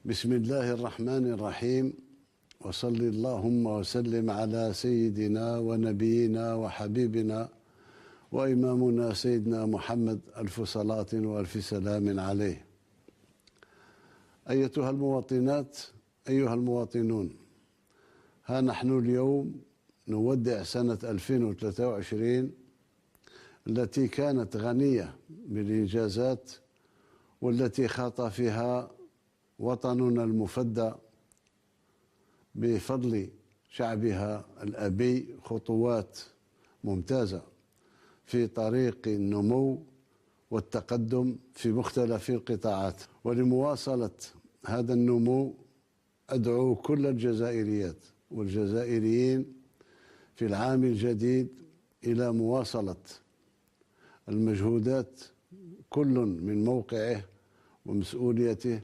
بسم الله الرحمن الرحيم، وصل اللهم وسلم على سيدنا ونبينا وحبيبنا وإمامنا سيدنا محمد، ألف صلاة وألف سلام عليه. أيتها المواطنات، أيها المواطنون، ها نحن اليوم نودع سنة 2023 التي كانت غنية بالإنجازات، والتي خاض فيها وطننا المفدى بفضل شعبها الأبي خطوات ممتازة في طريق النمو والتقدم في مختلف القطاعات. ولمواصلة هذا النمو أدعو كل الجزائريات والجزائريين في العام الجديد إلى مواصلة المجهودات، كل من موقعه ومسؤوليته